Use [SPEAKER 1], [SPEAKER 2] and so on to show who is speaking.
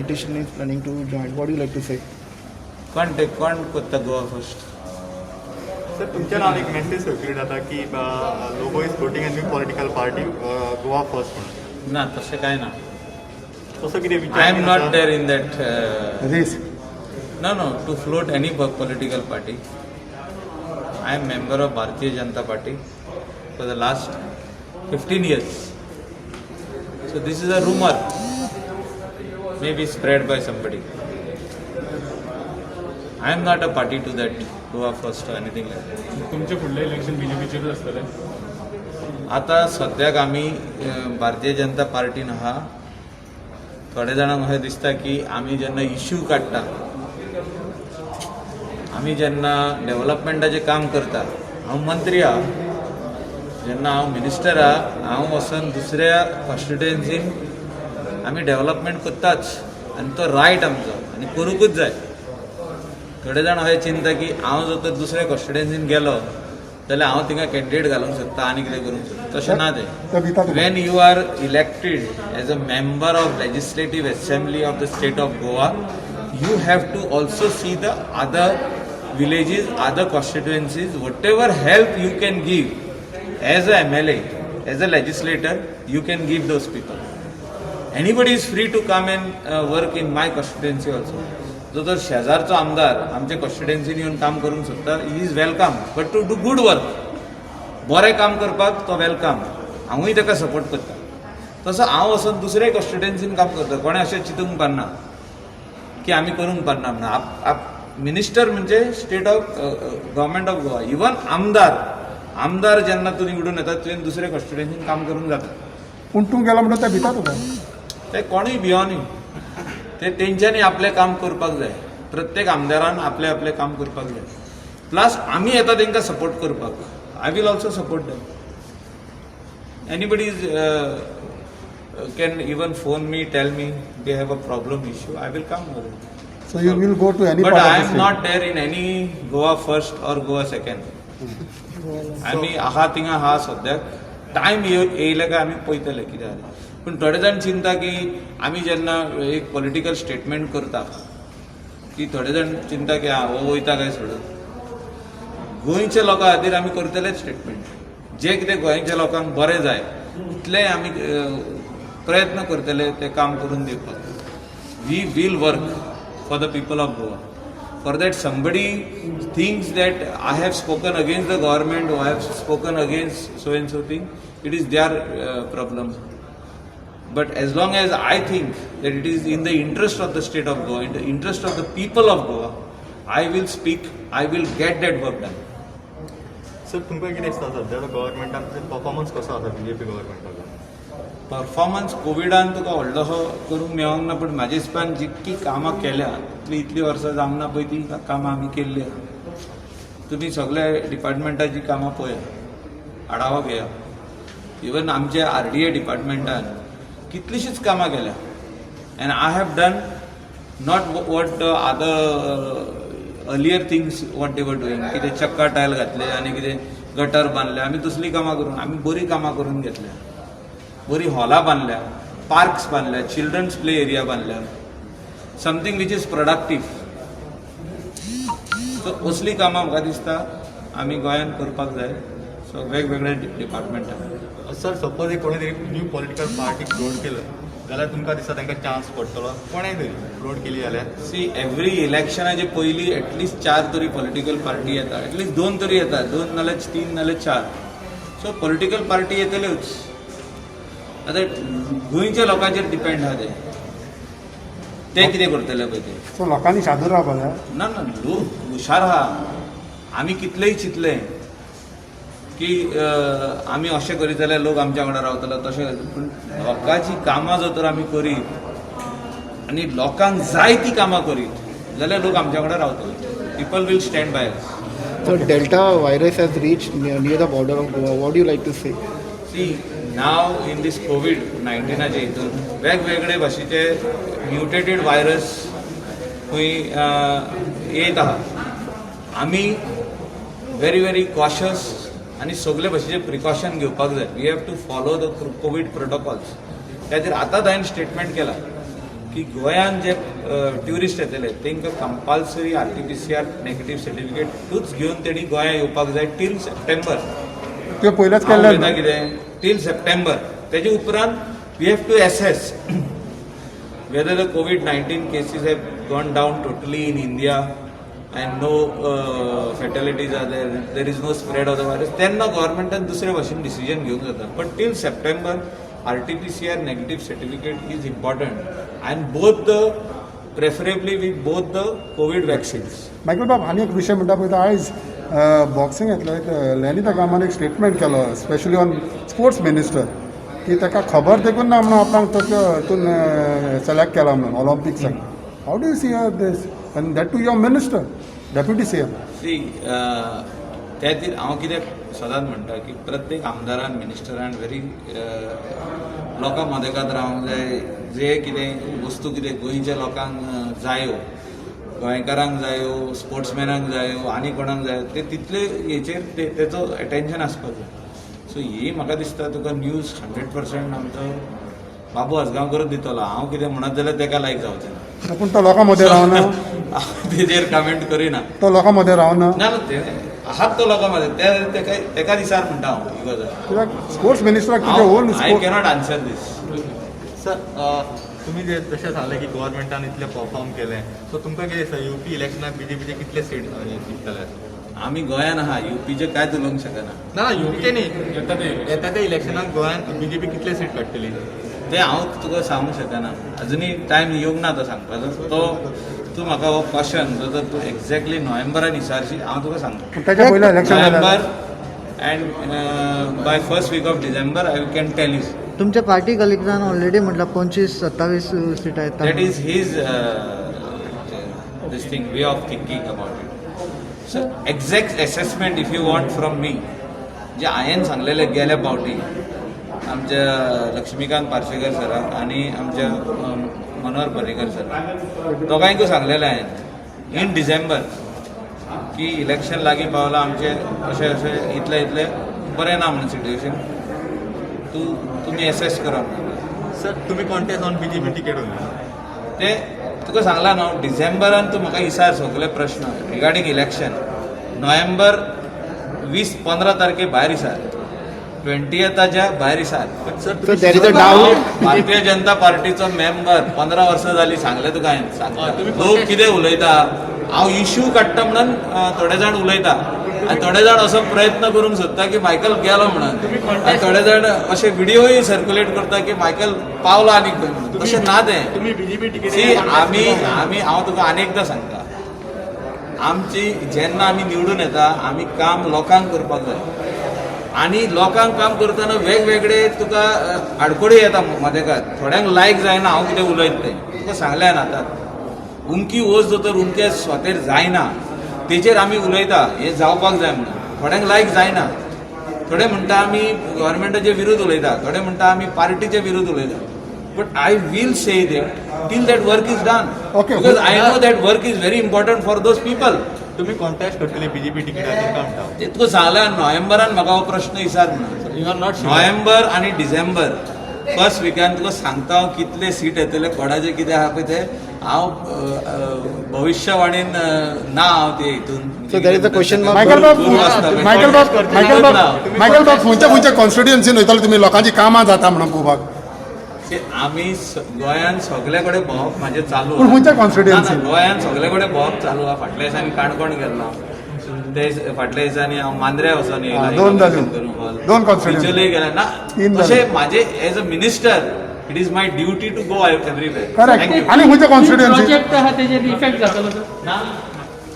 [SPEAKER 1] politician is planning to join. What do you like to say?
[SPEAKER 2] कोण कोत्ता Goa first?
[SPEAKER 3] Sir तुमच्या नावान एक मेसेज सर्क्युलेट जाता की logo is floating a new political party Goa first म्हणून.
[SPEAKER 2] ना तशें कांय ना.
[SPEAKER 3] तसो कितें विचार
[SPEAKER 2] I am not there in that
[SPEAKER 1] Race.
[SPEAKER 2] no to float any political party. I am member of Bharatiya Janata Party for the last 15 years. So this is a rumor, maybe spread by somebody. I am not a party to that Goa First or anything like that.
[SPEAKER 4] तुमचे फुडले election बीजेपीचेरूच आसतले.
[SPEAKER 2] आता सद्याक आमी भारतीय जनता पार्टीन आहा. थोडे जाणांक अशें दिसता की आमी जेन्ना इश्यू काडटा, आमी जेन्ना डेव्हलपमेंटाचें काम करता, हांव मंत्री आहा, जेन्ना हांव मिनिस्टर आहा, हांव वचून दुसऱ्या कॉन्स्टिट्युएन्सीन आमी डेव्हलपमेंट करताच आनी तो रायट आमचो आनी करूंकूच जाय. थोडे जाण अशें चिंता की हांव जर तर दुसऱ्या कॉन्स्टिट्युएन्सीन गेलो जाल्यार हांव थिंगा कॅन्डिडेट घालूंक शकता आनी कितें करूंक शकता. तशें ना तें. When you are elected as a member of legislative assembly of the state of Goa, you have to also see the other villages, other constituencies, whatever help you can give as a MLA, as a legislator, you can give those people. Anybody is free to come and work in my constituency also. जो जर शेजारचो आमदार आमच्या कॉन्स्टिट्युएन्सीन येवन काम करूंक सोदता, he is welcome, but to do good work, बरें काम करपाक तो वेलकम. हांवूय ताका सपोर्ट करता. तसो हांव वचून दुसऱ्या कॉन्स्टिट्युएन्सीन काम करता. कोणें अशें चिंतूंक पारना की आमी करूंक पारना म्हणून. मिनिस्टर म्हणजे state of government of Goa. Even आमदार जेन्ना तूं निवडून येता तुवें दुसऱ्या कॉन्स्टिट्युएन्सीन काम करूंक जाता.
[SPEAKER 1] पूण तूं गेलो म्हणटा ते भिता तुका.
[SPEAKER 2] ते कोणूय भियोनी. ते तेंच्यांनी आपलें काम करपाक जाय. प्रत्येक आमदारान आपलें आपलें काम करपाक जाय. प्लस आमी येता तांकां सपोर्ट करपाक. I will also support them. Anybody can even phone me, tell me they have a problem issue, I will come over it.
[SPEAKER 1] So you will go to any
[SPEAKER 2] But
[SPEAKER 1] part of
[SPEAKER 2] I
[SPEAKER 1] the
[SPEAKER 2] am
[SPEAKER 1] state?
[SPEAKER 2] not there in any Goa first or Goa second. आमी आहा थिंगा आहा सद्याक. Time येयले काय आमी पळयतले कितें जालें. पूण थोडे जाण चिंता की आमी जेन्ना एक पॉलिटिकल स्टेटमेंट करता की थोडे जाण चिंता की हो वयता काय सोडून. गोंयच्या लोकां खातीर आमी करतलेच स्टेटमेंट. जे कितें गोंयच्या लोकांक बरें जाय तितलें आमी प्रयत्न करतले ते काम करून दिवपाक. We will work for the people of Goa. For that somebody thinks that I have spoken against the government, I have spoken against so and so thing, it is their problem. But as long as I think that it is in the interest of the state of Goa, in the interest of the people of Goa, I will speak, I will get that work done.
[SPEAKER 3] Sir तुमकां कितें दिसता सध्याचो गव्हर्मेंटान performance कसो आसा BJP गव्हर्मेंटाचो?
[SPEAKER 2] Performance कोविडान तुका व्हडलोसो करूंक मेळोंक ना. पूण म्हाज्या हिसपान जितकी कामां केल्या इतलीं वर्सां जावंक ना पळय ती कामां आमी केल्ली आहा. तुमी सगळ्या डिपार्टमेंटाची कामां पळया, आढावा घेया. इवन आमच्या RDA डिपार्टमेंटान कितलींशींच कामां केल्या. End I have done not what other earlier things what they वर डुईंग. कितें चक्का टायल घातले आनी कितें गटर बांदले, आमी तसलीं कामां करून आमी बरीं कामां करून घेतल्या. बरी हॉलां बांदल्या, पार्क्स बांदल्या, चिल्ड्रन्स प्ले एरिया बांदल्या, something which is productive. So असली कामां म्हाका दिसता आमी गोंयांत करपाक जाय. सो वेगवेगळ्या डिपार्टमेंटान.
[SPEAKER 3] सर सपोज एक कोणी तरी न्यू पॉलिटिकल पार्टी फ्लोट केलं जाल्यार तुमकां दिसता तांकां चान्स पडटलो? कोणेय तरी फ्लोट केली जाल्यार?
[SPEAKER 2] सी एवरी इलेक्शनाचे पयलीं एटलिस्ट 4 तरी पॉलिटिकल पार्टी येता, एटलिस्ट 2 तरी येता, 2 नाल्यार 3 नाल्यार 4. सो पॉलिटिकल पार्टी येतल्योच. आतां गोंयच्या लोकांचेर डिपेंड आहा ते कितें करतले पळय ते.
[SPEAKER 1] सो लोकांनी शादूर रावपाक जाय.
[SPEAKER 2] ना लोक हुशार आहा. आमी कितलेंय चिंतलें की आमी अशें करीत जाल्यार लोक आमच्या वांगडा रावतलो, तशें. पूण लोकांची कामां जर तर आमी करीत आनी लोकांक जाय ती कामां करीत जाल्यार लोक आमच्या वांगडा रावतले. People will stand by us.
[SPEAKER 1] So Delta virus has reached near the border of Goa. What do you like to say?
[SPEAKER 2] See now in this कोविड-19चे हितून वेगवेगळे भाशेचे म्युटेटेड व्हायरस खंय येत आहा. आमी व्हेरी कॉशियस आनी सगळे भाशेचे प्रिकॉशन घेवपाक जाय. We have to follow the COVID protocols. त्या खातीर आतांच हांवें स्टेटमेंट केला की गोंयान जे ट्युरिस्ट येतले तांकां कंपल्सरी RT-PCR नेगेटीव सर्टिफिकेटूच घेवन तेणी गोंया येवपाक जाय टील सप्टेंबर.
[SPEAKER 5] ते पयलेच
[SPEAKER 2] हांव
[SPEAKER 5] केल्ले
[SPEAKER 2] उलयतां कितें टील सप्टेंबर. तेजे उपरांत we have to assess whether the COVID-19 cases have gone down totally in India and no fatalities are there, there is no spread of the virus, तेन्ना गव्हर्मेंटान दुसरे भाशेन डिसिजन घेवंक जाता. But till September RT-PCR negative certificate is important and both the preferably with both the COVID vaccines.
[SPEAKER 5] Michael बाब आनी एक विशय म्हणटा पळय तो आयज बॉक्सिंग येतलो एक लॅनिता गामान एक स्टेटमेंट केलो स्पेशली ऑन स्पोर्ट्स मिनिस्टर की ताका खबर देखून ना म्हणून आपणाक तो हितून सिलेक्ट केला म्हणून ऑलिंपिक्साक. How do you see this and that to your minister deputy CM.
[SPEAKER 2] See त्या खातीर हांव कितें सदांच म्हणटा की प्रत्येक आमदारान मिनिस्टरान व्हेरी लोकां मदेकात रावंक जाय. जे कितें वस्तू कितें गोंयच्या लोकांक जायो, गोंयकारांक जायो, स्पोर्ट्समॅनांक जायो, आनी कोणाक जायो ते तितले हेचेर तेचो एटेन्शन आसपाक जाय. सो ही म्हाका दिसता तुका न्यूज 100% आमचो बाबू आसगांवकरूच दितलो. हांव कितें म्हणत जाल्यार ताका लायक जावचें ना.
[SPEAKER 5] पूण तो लोकां मदें रावना,
[SPEAKER 2] हांव तेजेर कमेंट करिना.
[SPEAKER 5] तो लोकां मदें रावना.
[SPEAKER 2] ना ना ते आहात तो लोकांमध्ये तेका दिसार म्हणटा हांव ही गजाल.
[SPEAKER 5] कित्याक स्पोर्ट्स मिनिस्टराक कितें ओन
[SPEAKER 2] I cannot answer this.
[SPEAKER 3] Sir तुम्ही जे जशें सांगलें की गव्हर्मेंटान इतलें परफॉर्म केलें सो तुमकां कितें दिसता UP इलेक्शनाक BJPचे कितले सीट जिंकतले?
[SPEAKER 2] आमी गोंयान आहा, UPचे कांयच उलोवंक शकना.
[SPEAKER 3] ना UPचे न्ही, येता त्या इलेक्शनाक गोंयान BJP कितले सीट काडटली
[SPEAKER 2] ते हांव तुका सांगूंक शकना. अजुनूय टायम येवंक ना तो सांगपाचो. तो तूं म्हाका हो क्वेश्चन जो तूं एक्झॅक्टली नोव्हेंबरान विचारशी हांव तुका सांगता.
[SPEAKER 5] पूण ताच्या पयलीं election
[SPEAKER 2] November and by first week of December I can tell you.
[SPEAKER 6] तुमच्या पार्टी कलिग्जान ऑलरेडी म्हटलं 25-27 सीटा येतात.
[SPEAKER 2] That is his this thing way of thinking about it. So exact assessment if you want from me, जे हांवें सांगलेले गेल्या फावटी आमच्या लक्ष्मीकांत पार्सेकर सराक आणि आमच्या मनोहर पर्रीकर सराक दोगांयकूय सांगलेलें हांवें इन डिसेंबर की इलेक्शन लागीं पावलां आमचें अशें इतलें बरें ना म्हणून सिट्युएशन. तुमी एसेस करा.
[SPEAKER 3] सर तुम्ही कॉन्टेस्ट ऑन BJP टिकेट उरली
[SPEAKER 2] ते तुका सांगला न्हू डिसेंबरान तूं म्हाका विचार सगळे प्रश्न रिगार्डींग इलेक्शन. नोव्हेंबर 20-15 तारखे भायर विचार, 20th भायर विचार.
[SPEAKER 1] So there is a doubt.
[SPEAKER 2] Bharatiya Janata पार्टीचो member 15 वर्सां जाली. सांगलें तुका हांवें सांगता लोक कितें उलयता. हांव इश्यू काडटा म्हणून थोडे जाण उलयता आनी थोडे जाण असो प्रयत्न करूंक सोदता की मायकल गेलो म्हणून आनी थोडे जाण अशे व्हिडिओय सर्क्युलेट करता की मायकल पावलो आनी खंय म्हणून. तशें ना तें.
[SPEAKER 3] तुम्ही BJP टिकेट
[SPEAKER 2] सी आमी हांव तुका आनेकदां सांगता आमची जेन्ना आमी निवडून येता आमी काम लोकांक करपाक जाय आनी लोकांक काम करतना वेगवेगळे तुका आडकोडी येता मदेकात. थोड्यांक लायक जायना हांव कितें उलयता तें तुका सांगलें आतां. उमकी वच जर उमके स्वतेर जायना तेजेर आमी उलयता हें जावपाक जाय म्हणून. थोड्यांक लायक जायना. थोडे म्हणटा आमी गव्हर्मेंटाचे विरुद्ध उलयता, थोडे म्हणटा आमी पार्टीचे विरुद्ध उलयता. But I will say that till that work is done because I know that work is very important for those people.
[SPEAKER 3] तुम्ही कॉन्टेस्ट करतले BJP टिकेटाचेर काय म्हणटा?
[SPEAKER 2] ते तुका सांगल्या नोव्हेंबरान म्हाका हो प्रश्न विचार म्हणून.
[SPEAKER 3] यू आर नॉट
[SPEAKER 2] नोव्हेंबर आनी डिसेंबर फर्स्ट विकान तुका सांगता हांव कितले सीट येतले कोणाचे कितें आहा पळय ते. हांव भविष्यवाणीन ना हांव ते हितून.
[SPEAKER 1] So there is a question mark.
[SPEAKER 5] Michael बाब खंयच्या कॉन्स्टिट्युएन्सीन वयताले तुमी लोकांची कामां जाता म्हणून पळोवपाक?
[SPEAKER 2] आमी गोंयान सगळे कडेन भोंवप म्हाजें चालू
[SPEAKER 5] पूण खंयच्या constituency?
[SPEAKER 2] गोंयान सगळे कडेन भोंवप चालू आहा. फाटल्या दिसांनी काणकोण गेल्लो ते फाटल्या दिसांनी हांव मांद्र्या वचून येयला.
[SPEAKER 5] दोन जाली. दोन constituency.
[SPEAKER 2] बिचोले गेले ना.
[SPEAKER 5] तीन
[SPEAKER 2] तशें म्हाजे as a minister it is my duty to go everywhere.
[SPEAKER 5] Correct. आनी खंयच्या कॉन्स्टिट्युएन्सी?
[SPEAKER 4] प्रोजेक्ट हा त्याचे इफेक्ट जातलो सर.
[SPEAKER 2] ना